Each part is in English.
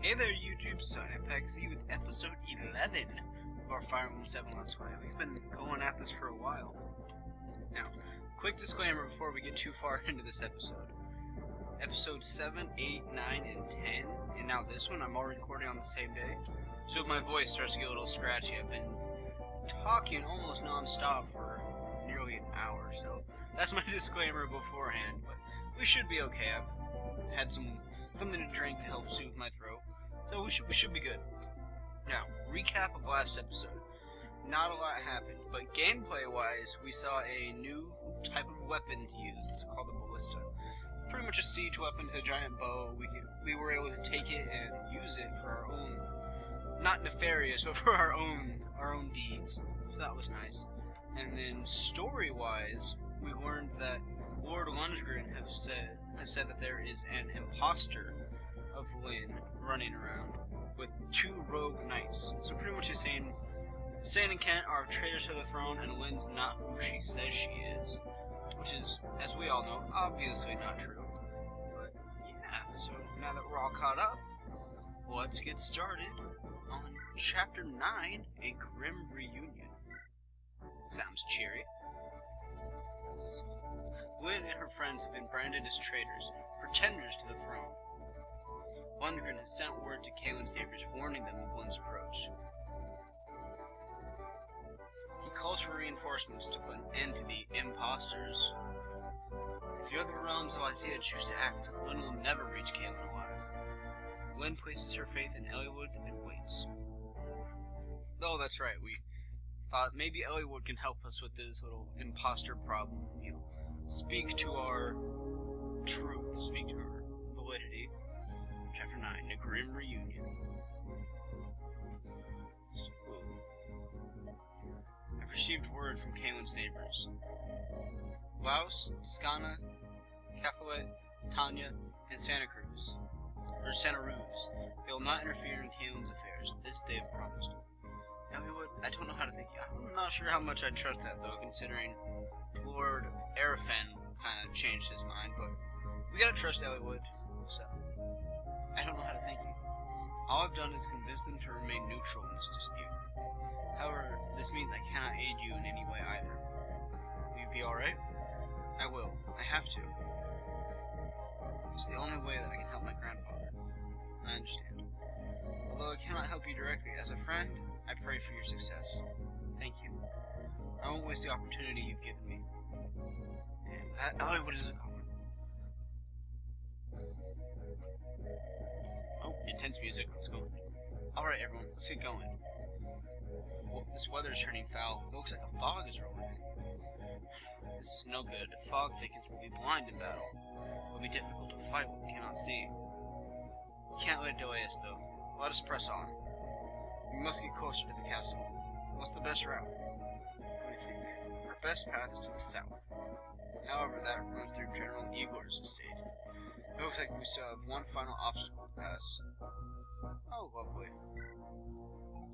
Hey there YouTube, SonPXZ with episode 11 of our Fire Emblem 7 Let's Play. We've been going at this for a while. Now, quick disclaimer before we get too far into this episode. Episode 7, 8, 9, and 10, and now this one, I'm already recording on the same day. So if my voice starts to get a little scratchy, I've been talking almost non-stop for nearly an hour, so that's my disclaimer beforehand, but we should be okay. I've had something to drink to help soothe my throat, so we should be good. Now, recap of last episode. Not a lot happened, but gameplay-wise, we saw a new type of weapon to use. It's called the ballista. Pretty much a siege weapon. It's a giant bow. We were able to take it and use it for our own, not nefarious, but for our own deeds. So that was nice. And then story-wise, we learned that Lord Lundrgren has said that there is an imposter of Lyn running around with 2 rogue knights. So pretty much he's saying Caelin and Kent are traitors to the throne, and Lyn's not who she says she is, which is, as we all know, obviously not true. But yeah, so now that we're all caught up, let's get started on Chapter 9, A Grim Reunion. Sounds cheery. Lyn and her friends have been branded as traitors, pretenders to the throne. Lundrgren has sent word to Caelin's neighbors, warning them of Lyn's approach. He calls for reinforcements to put an end to the imposters. If the other realms of Isaiah choose to act, Lyn will never reach Caelin alive. Lyn places her faith in Eliwood and waits. Oh, that's right, we thought maybe Eliwood can help us with this little imposter problem, you know, speak to our truth, speak to our validity. Chapter 9, A Grim Reunion. I've received word from Caelin's neighbors. Wallace, Skana, Caelin, Tanya, and Santa Cruz. They will not interfere in Caelin's affairs. This they have promised. Eliwood, I don't know how to think. I'm not sure how much I trust that, though, considering Lord Arafan kind of changed his mind, but we gotta trust Eliwood, so I don't know how to thank you. All I've done is convince them to remain neutral in this dispute. However, this means I cannot aid you in any way either. Will you be alright? I will. I have to. It's the only way that I can help my grandfather. I understand. Although I cannot help you directly, as a friend, I pray for your success. Thank you. I won't waste the opportunity you've given me. And that, what is it called? Oh, intense music. Let's go. Alright, everyone, let's get going. Well, this weather is turning foul. It looks like a fog is rolling in. This is no good. Fog thickens will be blind in battle. It will be difficult to fight what we cannot see. We can't let it delay us, though. Let us press on. We must get closer to the castle. What's the best route? What do you think? Our best path is to the south. However, that runs through General Igor's estate. It looks like we still have one final obstacle to pass. Oh, lovely.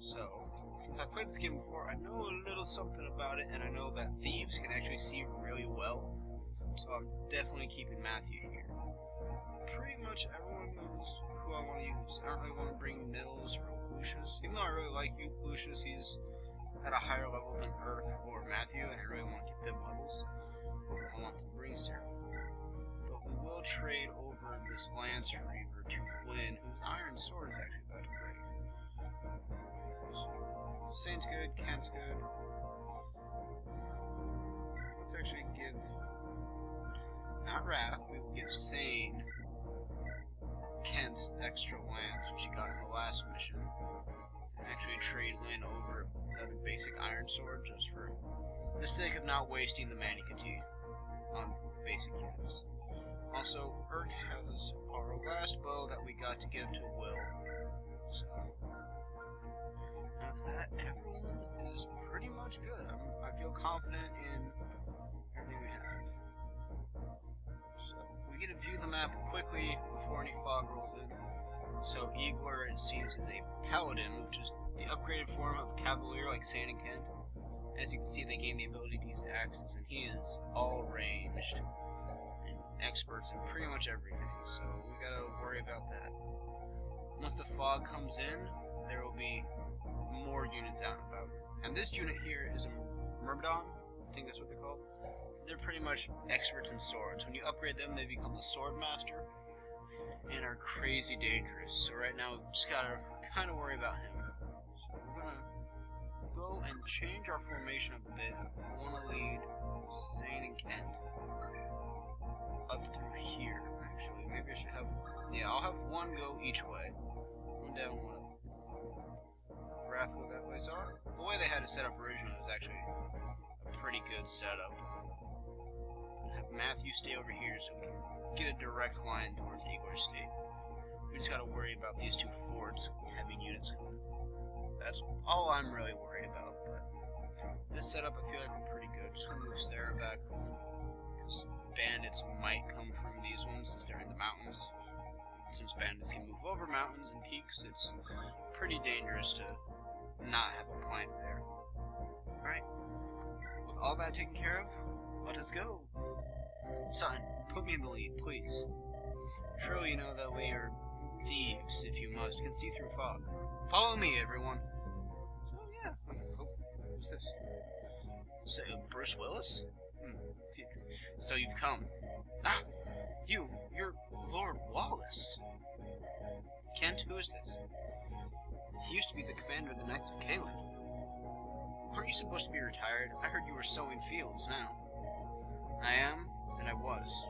So, since I played this game before, I know a little something about it, and I know that thieves can actually see really well. So I'm definitely keeping Matthew here. Pretty much everyone knows who I want to use. I don't really want to bring Nils or Lucius. Even though I really like you, Lucius, he's at a higher level than Earth or Matthew, and I really want to get them levels. I want to bring Sarah. But we will trade over this Lance Reaver to Lyn, whose iron sword is actually about to break. So, Saint's good, Kent's good. Let's actually give, not Wrath, we will give Sane Kent's extra lance, which he got in the last mission. And actually trade Lyn over another basic iron sword just for the sake of not wasting the Manikati on basic units. Also, Urk has our last bow that we got to give to Will. So, after that, everyone is pretty much good. I feel confident in everything we have. So, we get to view the map quickly before any fog rolls in. So, Igor, it seems, is a paladin, which is the upgraded form of a cavalier like Caelin and Kent. As you can see, they gain the ability to use axes, and he is all ranged. And experts in pretty much everything, so we gotta worry about that. Once the fog comes in, there will be more units out and about. And this unit here is a Myrmidon, I think that's what they're called. They're pretty much experts in swords. When you upgrade them, they become the sword master and are crazy dangerous. So right now, we just gotta kind of worry about him. So we're gonna go and change our formation a bit. I want to lead Caelin and Kent up through here. Actually, maybe I should have. Yeah, I'll have one go each way. One down, one up. Wrath go that way. So the way they had it set up originally was actually a pretty good setup. Have Matthew stay over here so we can get a direct line towards Igor's state. We just gotta worry about these two forts having units coming. That's all I'm really worried about, but this setup I feel like we're pretty good. Just gonna move Sarah back home, because bandits might come from these ones since they're in the mountains. Since bandits can move over mountains and peaks, it's pretty dangerous to not have a plant there. Alright, with all that taken care of, let us go. Son, put me in the lead, please. Surely you know that we are thieves, if you must, can see through fog. Follow me, everyone. So, yeah. Oh, who's this? Say, Bruce Willis? So you've come. Ah! You're Lord Wallace. Kent, who is this? He used to be the commander of the Knights of Caelin. Aren't you supposed to be retired? I heard you were sowing fields now. I am, and I was.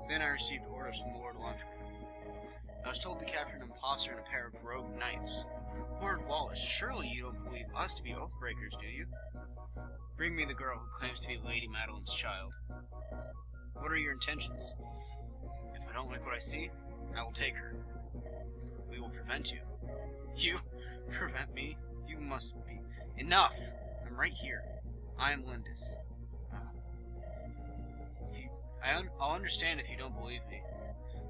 Then I received orders from Lord Lundrgren. I was told to capture an imposter and a pair of rogue knights. Lord Wallace, surely you don't believe us to be oathbreakers, do you? Bring me the girl who claims to be Lady Madeline's child. What are your intentions? If I don't like what I see, I will take her. We will prevent you. You? Prevent me? You must be... Enough! I'm right here. I am Lindis. I'll understand if you don't believe me,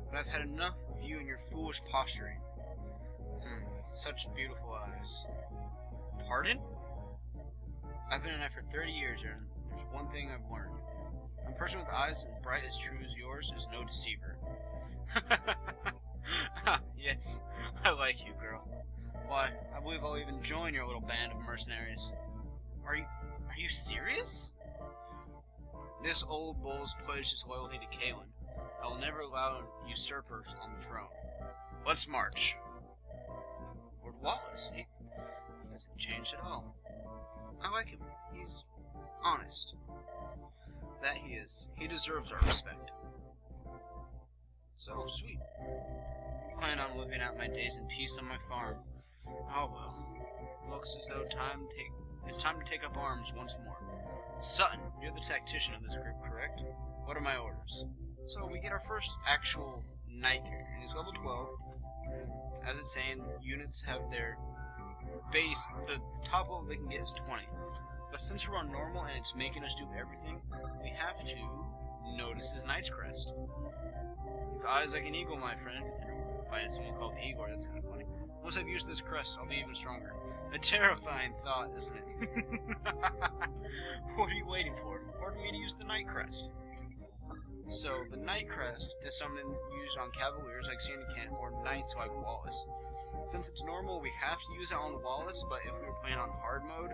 but I've had enough of you and your foolish posturing. Such beautiful eyes. Pardon? I've been in it for 30 years, and there's one thing I've learned. A person with eyes as bright as true as yours is no deceiver. Yes, I like you, girl. Why, I believe I'll even join your little band of mercenaries. Are you serious? This old bull's pledged his loyalty to Caelin. I will never allow usurpers on the throne. Let's march. Lord Wallace, he hasn't changed at all. I like him. He's honest. That he is. He deserves our respect. So, sweet. I plan on living out my days in peace on my farm. Oh well. Looks as though it's time to take up arms once more. Sutton, you're the tactician of this group, correct? What are my orders? So we get our first actual knight here, and he's level 12. As it's saying, units have their base, the top level they can get is 20. But since we're on normal and it's making us do everything, we have to notice his knight's crest. You've eyes like an eagle, my friend. Find someone called Igor, that's kind of funny. Once I've used this crest, I'll be even stronger. A terrifying thought, isn't it? What are you waiting for? Order me to use the Knight Crest. So, the Knight Crest is something used on Cavaliers like Sandy Kent or Knights like Wallace. Since it's normal, we have to use it on Wallace, but if we were playing on hard mode,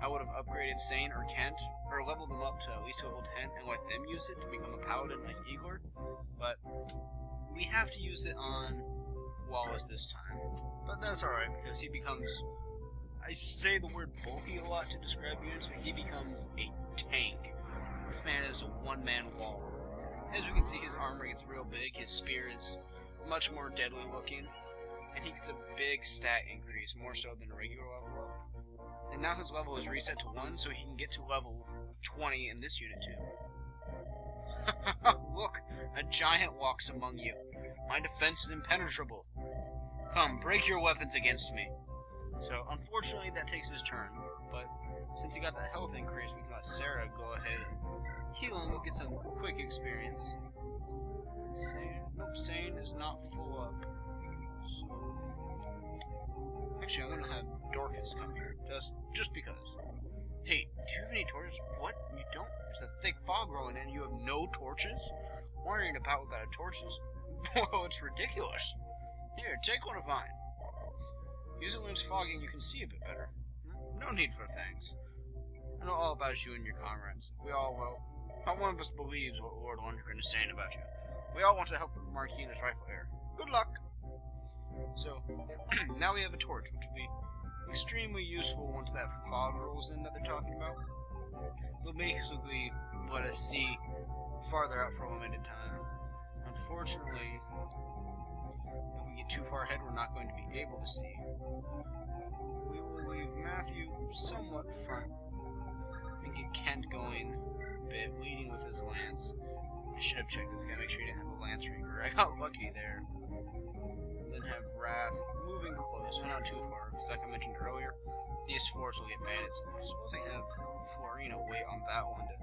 I would have upgraded Sane or Kent, or leveled them up to at least level 10 and let them use it to become a paladin like Igor. But we have to use it on Wallace this time. But that's alright, because he becomes... I say the word bulky a lot to describe units, but he becomes a tank. This man is a one-man wall. As we can see, his armor gets real big, his spear is much more deadly looking, and he gets a big stat increase, more so than a regular level up. And now his level is reset to 1, so he can get to level 20 in this unit too. Look, a giant walks among you. My defense is impenetrable. Come, break your weapons against me. So, unfortunately, that takes his turn, but since he got that health increase, we can let Sarah go ahead and heal him. We'll get some quick experience. Sane is not full up. So, actually, I'm gonna have Dorcas come here, just because. Hey, do you have any torches? What? You don't? There's a thick fog rolling in and you have no torches? Wandering about without torches? Whoa, it's ridiculous. Here, take one of mine. Use it when it's foggy and you can see a bit better. No need for thanks. I know all about you and your comrades. We all, well, not one of us believes what Lord Lundrgren is saying about you. We all want to help Marquis in his rightful heir. Good luck! So, now we have a torch, which will be extremely useful once that fog rolls in that they're talking about. It'll basically let us see farther out for a limited time. Unfortunately, if we get too far ahead, we're not going to be able to see. We will leave Matthew somewhat front and get Kent going a bit, leading with his lance. I should have checked this guy, make sure he didn't have a lance reaver. I got lucky there. And then have Wrath moving close, but not too far, because like I mentioned earlier, these fours will get bandits. I suppose they have Florina wait on that one to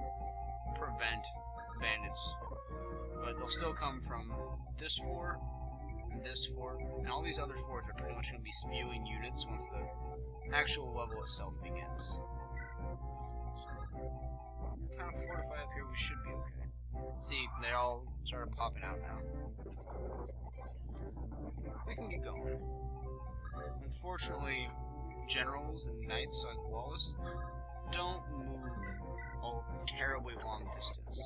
prevent bandits. But they'll still come from this four, and this four, and all these other fours are pretty much going to be spewing units once the actual level itself begins. So, kind of fortify up here, we should be okay. See, they all started popping out now. We can get going. Unfortunately, generals and knights like Wallace don't move a terribly long distance.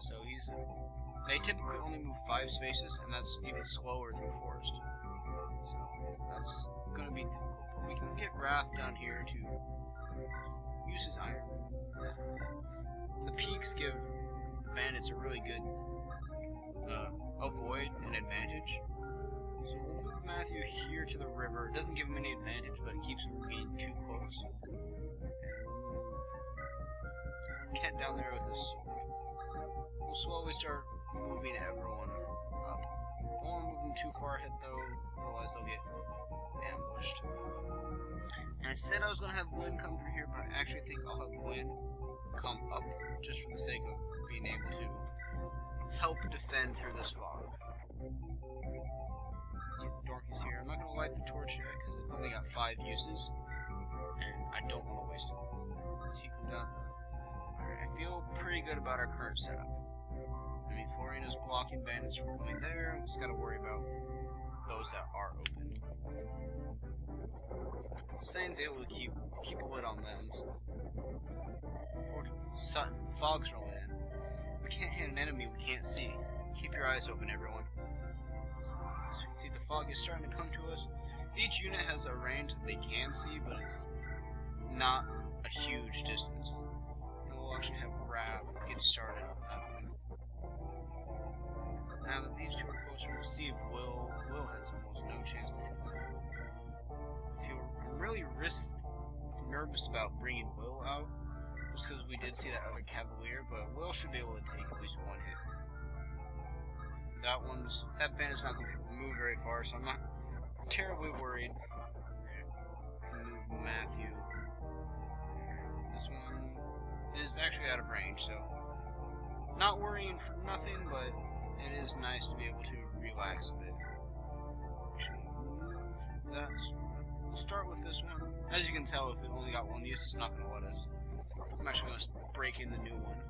So they typically only move 5 spaces, and that's even slower through forest. So that's going to be difficult. But we can get Wrath down here to use his iron. The peaks give bandits a really good avoid and advantage. So we'll move Matthew here to the river. It doesn't give him any advantage, but it keeps him from getting too close. Kent down there with his sword. We'll slowly start moving everyone up. Don't want to move them too far ahead though, otherwise they'll get ambushed. And I said I was going to have Lynn come through here, but I actually think I'll have Lynn come up, just for the sake of being able to help defend through this fog. Dork is here. I'm not going to light the torch yet, because it's only got 5 uses, and I don't want to waste it. So you come down. Alright, I feel pretty good about our current setup. I mean, Florina's blocking bandits from coming there. We just got to worry about those that are open. Sane's able to keep a lid on them. Fog's rolling in. We can't hit an enemy we can't see. Keep your eyes open, everyone. As you can see, the fog is starting to come to us. Each unit has a range that they can see, but it's not a huge distance. And we'll actually have Rab get started on that one. Now that these two are closer, we'll see if Will has almost no chance to hit them. I'm really nervous about bringing Will out, just because we did see that other Cavalier, but Will should be able to take at least 1 hit. That bandit's not going to move very far, so I'm not terribly worried. Move Matthew. This one is actually out of range, so not worrying for nothing, but it is nice to be able to relax a bit. We'll start with this one. As you can tell, if it only got 1 use, it's not going to let us. I'm actually going to break in the new one.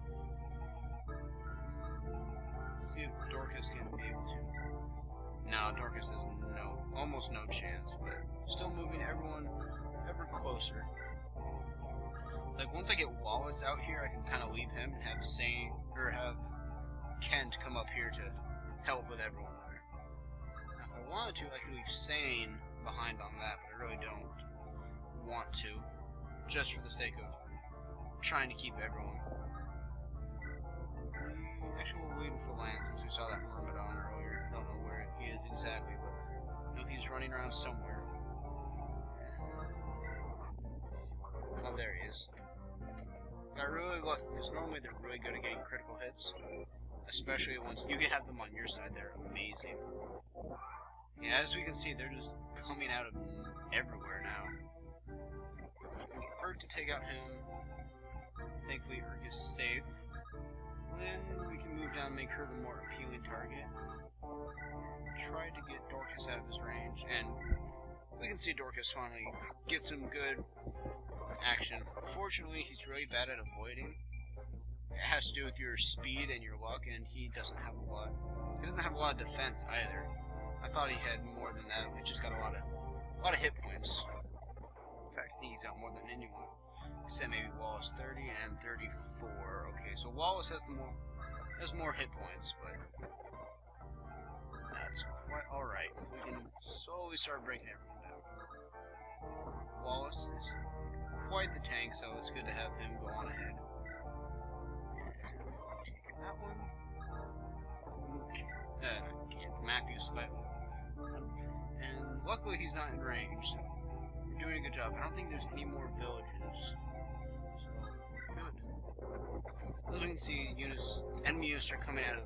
See if Dorcas can be able to. No, Dorcas has almost no chance, but still moving everyone ever closer. Like, once I get Wallace out here, I can kind of leave him and have Kent come up here to help with everyone there. Now, if I wanted to, I could leave Sane behind on that, but I really don't want to, just for the sake of trying to keep everyone. Actually, we'll leave him for Lance, since we saw that Myrmidon earlier. Don't know where he is exactly, but I know he's running around somewhere. Oh, there he is. Got really lucky, because normally they're really good at getting critical hits, especially once you have them on your side. They're amazing. Yeah, as we can see, they're just coming out of everywhere now. Urk to take out him. Thankfully, Urk is safe. Then we can move down and make her the more appealing target. Try to get Dorcas out of his range, and we can see Dorcas finally get some good action. Fortunately, he's really bad at avoiding. It has to do with your speed and your luck, and he doesn't have a lot. He doesn't have a lot of defense either. I thought he had more than that. He just got a lot of A lot of hit points. In fact, I think he's got more than anyone. Except maybe Wallace 30 and 34. Okay, so Wallace has more hit points, but that's quite alright. We can slowly start breaking everyone down. Wallace is quite the tank, so it's good to have him go on ahead. Taking that one. Matthew's slightly. And luckily he's not in range, so we're doing a good job. I don't think there's any more villages. So, good. As we can see, enemy units are coming out of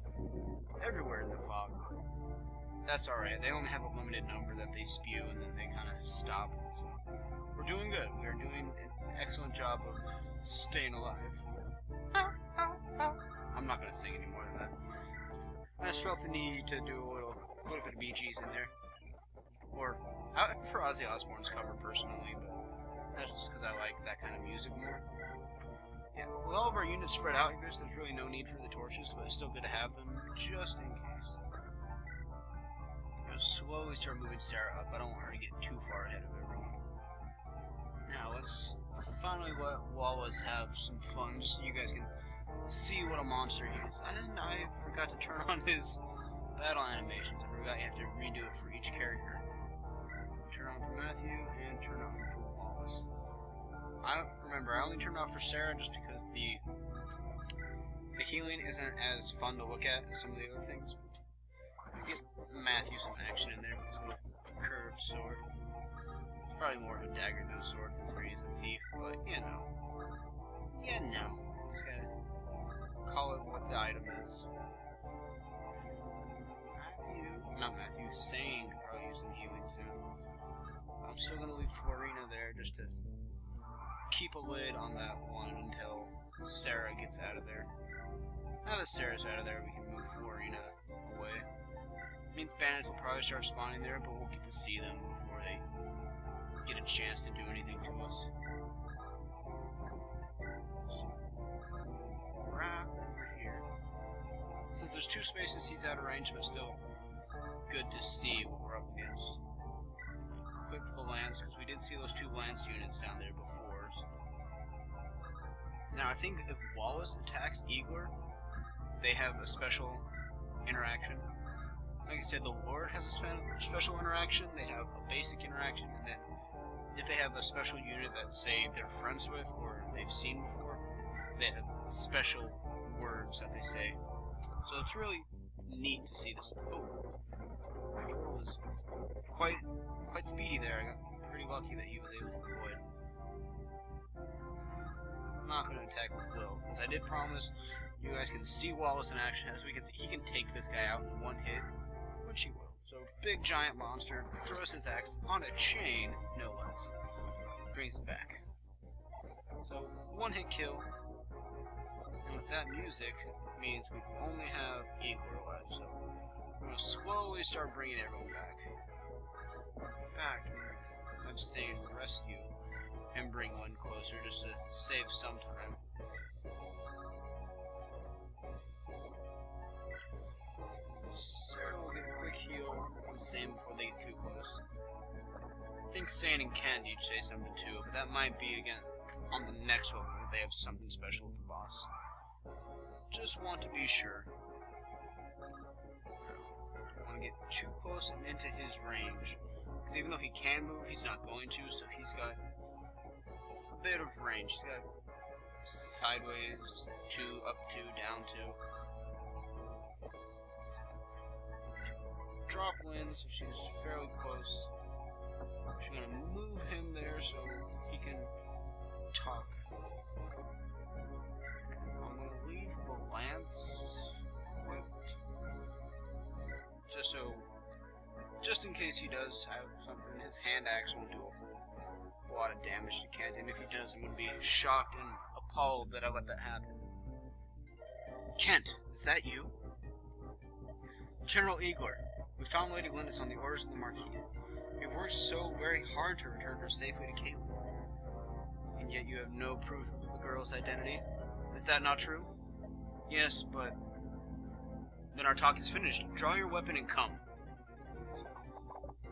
everywhere in the fog. That's alright. They only have a limited number that they spew, and then they kind of stop. So, we're doing good. We're doing an excellent job of staying alive. I'm not going to sing any more than that. I just felt the need to do a little bit of Bee Gees in there. Or, I prefer Ozzy Osbourne's cover personally, but that's just because I like that kind of music more. Yeah, with all of our units spread out, there's really no need for the torches, but it's still good to have them, just in case. I'm going to slowly start moving Sarah up. I don't want her to get too far ahead of everyone. Now, let's finally let Wallace have some fun, just so you guys can see what a monster he is. I forgot to turn on his battle animations. I forgot you have to redo it for each character. Turn on for Matthew and turn on for Wallace. I only turned off for Sarah just because the healing isn't as fun to look at as some of the other things. Get Matthew some action in there. His little curved sword. It's probably more of a dagger than a sword considering he's a thief, but you know. Just gotta call it what the item is. Matthew, Sane could probably use some healing soon. I'm still gonna leave Florina there just to keep a lid on that one until Sarah gets out of there. Now that Sarah's out of there, we can move Florina away. It means bandits will probably start spawning there, but we'll get to see them before they get a chance to do anything to us. Right over here. Since there's two spaces, he's out of range, but still good to see what we're up against. Equip the lance, because we did see those two lance units down there before. Now, I think if Wallace attacks Igor, they have a special interaction. Like I said, the Lord has a special interaction, they have a basic interaction, and then if they have a special unit that, say, they're friends with or they've seen before, they have special words that they say. So it's really neat to see this. Oh, Control was quite speedy there. I got pretty lucky that he was able to avoid. I'm not going to attack with Will, because I did promise you guys can see Wallace in action. As we can see, he can take this guy out in one hit, which he will. So, big giant monster throws his axe on a chain, no less. Brings it back. So, one hit kill. And with that music, it means we only have Igor alive. So, we're going to slowly start bringing everyone back. In fact, I'm saying rescue and bring one closer just to save some time. Sarah will get a quick heal and same before they get too close. I think Sane and Candy say something too, but that might be again on the next one if they have something special with the boss. Just want to be sure. Don't want to get too close and into his range. Because even though he can move, he's not going to, so he's got a bit of range. He's got sideways, 2, up 2, down 2. Drop wind, so she's fairly close. She's going to move him there so he can talk. I'm going to leave the lance equipped. Just in case he does have something, his hand axe will do a lot of damage to Kent, and if he does, I'm going to be shocked and appalled that I let that happen. Kent, is that you? General Igor, we found Lady Lindis on the orders of the Marquis. You've worked so very hard to return her safely to Caelin, and yet you have no proof of the girl's identity. Is that not true? Yes, but then our talk is finished. Draw your weapon and come.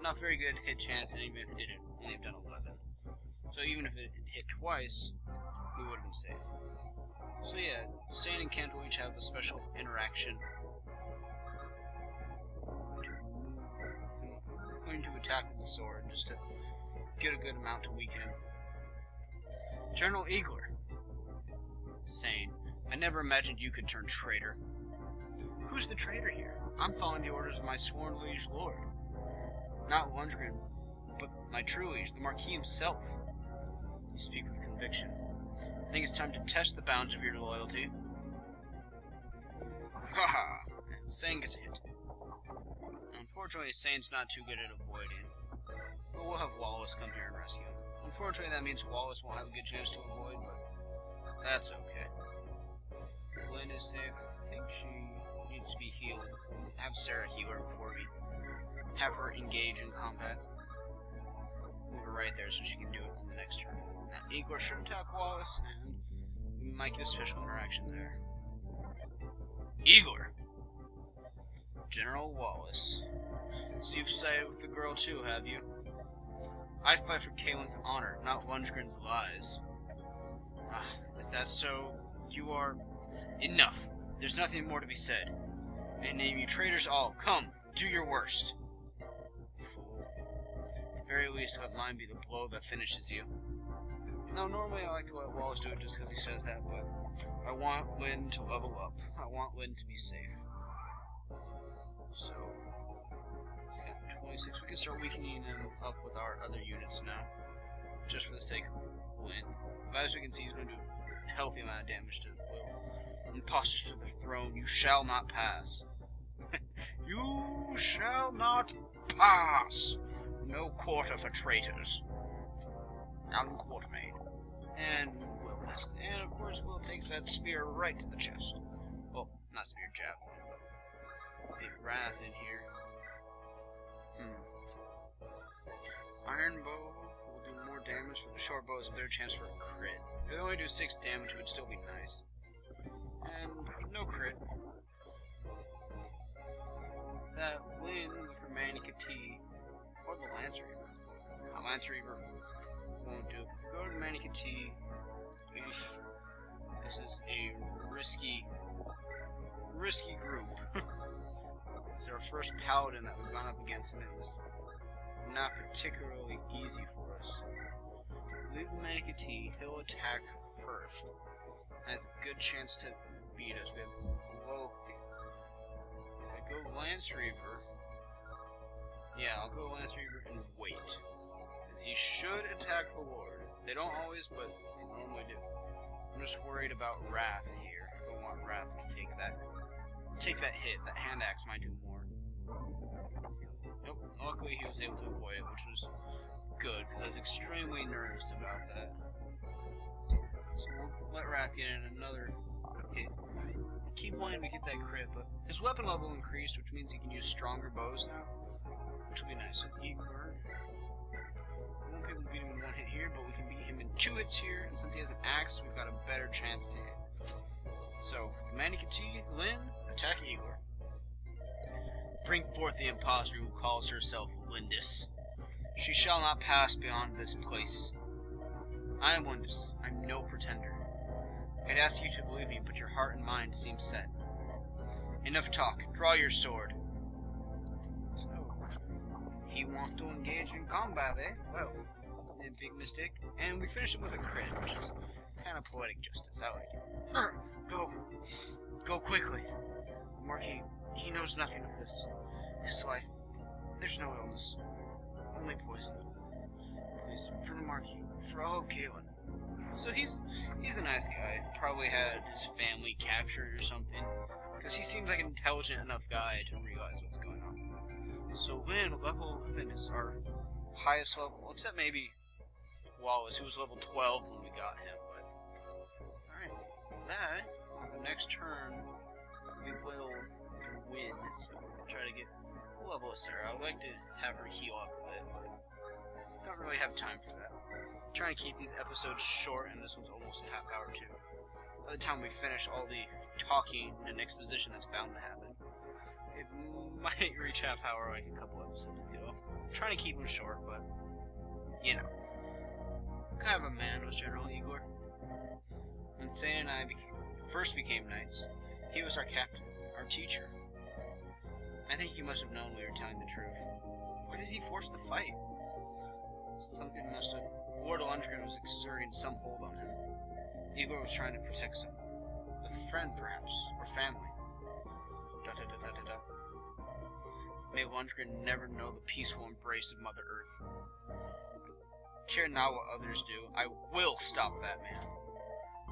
not very good hit chance, and even if it did, it only have done 11. So even if it hit twice, we would have been safe. So yeah, Sane and Kent will each have a special interaction. I'm going to attack with the sword, just to get a good amount to weaken him. General Igor. Sane. I never imagined you could turn traitor. Who's the traitor here? I'm following the orders of my sworn liege lord. Not Lundrgren, but my true liege, the Marquis himself. You speak with conviction. I think it's time to test the bounds of your loyalty. Haha! Sane gets a hit. Unfortunately, Sane's not too good at avoiding. But we'll have Wallace come here and rescue him. Unfortunately, that means Wallace won't have a good chance to avoid, but that's okay. Lynn is sick. I think she needs to be healed. Have Sarah heal her before we have her engage in combat. Move her right there so she can do it on the next turn. Now, Igor should attack Wallace, and we might get a special interaction there. Igor! General Wallace. So you've sided with the girl too, have you? I fight for Caelin's honor, not Lundrgren's lies. Ah, is that so? You are... Enough! There's nothing more to be said. I name you traitors all. Come, do your worst. Fool. At the very least, let mine be the blow that finishes you. Now, normally I like to let Wallace do it just because he says that, but I want Lynn to level up. I want Lynn to be safe. So, yeah, 26. We can start weakening him up with our other units now, just for the sake of Lynn. But as we can see, he's going to do a healthy amount of damage to Will. Imposters to the throne, you shall not pass. You shall not pass. No quarter for traitors. Alan Quartermaid. And Will missed. And of course, Will takes that spear right to the chest. Well, not spear, javelin, but big wrath in here. Iron bow will do more damage, but the short bow is a better chance for a crit. If they only do 6 damage, it would still be nice. And no crit. That Lynn with her Manicatee, or the Lance Reaver. Lance Reaver won't do. Go to Manicatee. This is a risky group. This is our first paladin that we've gone up against, and it was not particularly easy for us. Leave the Manicatee, he'll attack first. Has a good chance to beat us. We have low. If I go Lance Reaver, yeah, I'll go Lance Reaver and wait. He should attack the Lord. They don't always, but they normally do. I'm just worried about Wrath here. I don't want Wrath to take that hit. That hand axe might do more. Nope. Luckily he was able to avoid it, which was good, because I was extremely nervous about that. So we'll let Wrath get in another hit. Keep wanting to get that crit, but his weapon level increased, which means he can use stronger bows now, which will be nice. So Igor, we won't be able to beat him in 1 hit here, but we can beat him in 2 hits here, and since he has an axe, we've got a better chance to hit. So, Manicatee, Lynn, attack Igor. Bring forth the impostor who calls herself Lindis. She shall not pass beyond this place. I am Lindis. I'm no pretender. I'd ask you to believe me, but your heart and mind seem set. Enough talk. Draw your sword. So, he wants to engage in combat, eh? Well, a big mistake. And we finish him with a crit, which is kind of poetic justice. I like it. Go. Go quickly. Marquis, he knows nothing of this. His life, there's no illness. Only poison. Please, for the Marquis, for all of Caelin. So he's a nice guy. Probably had his family captured or something. Because he seems like an intelligent enough guy to realize what's going on. So Lynn, level 11 is our highest level, except maybe Wallace, who was level 12 when we got him. But alright, that, on the next turn, we will win. So we'll try to get a level of Sarah. I'd like to have her heal up a bit, but don't really have time for that. I'm trying to keep these episodes short, and this one's almost a half hour too. By the time we finish all the talking and exposition that's bound to happen, it might reach half hour like a couple episodes ago. trying to keep him short, but, you know. Kind of a man was General Igor. When Sane and I first became knights, he was our captain, our teacher. I think he must have known we were telling the truth. Why did he force the fight? Something must have... Lord Lundrgren was exerting some hold on him. Igor was trying to protect some... a friend, perhaps, or family. Da-da-da-da-da-da. May Lundrgren never know the peaceful embrace of Mother Earth. Care not what others do, I will stop that man.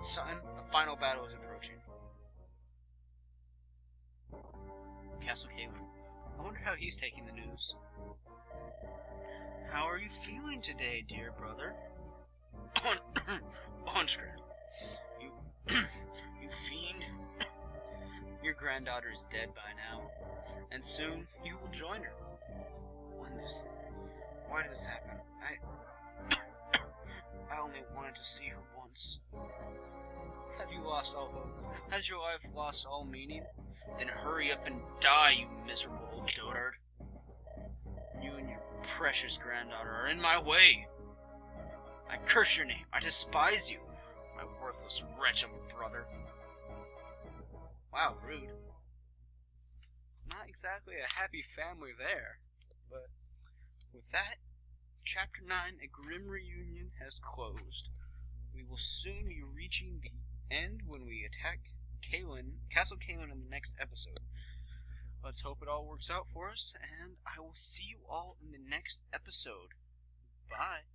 Son, the final battle is approaching. Castle Caelin. I wonder how he's taking the news. How are you feeling today, dear brother? Lundrgren. You fiend. Your granddaughter is dead by now, and soon you will join her. Why did this happen? I only wanted to see her once. Have you lost all hope? Has your life lost all meaning? Then hurry up and die, you miserable old dotard. You and your precious granddaughter are in my way. I curse your name. I despise you, my worthless wretch of a brother. Wow, rude. Not exactly a happy family there, but with that, Chapter 9, A Grim Reunion, has closed. We will soon be reaching the end when we attack Castle Caelin in the next episode. Let's hope it all works out for us, and I will see you all in the next episode. Bye.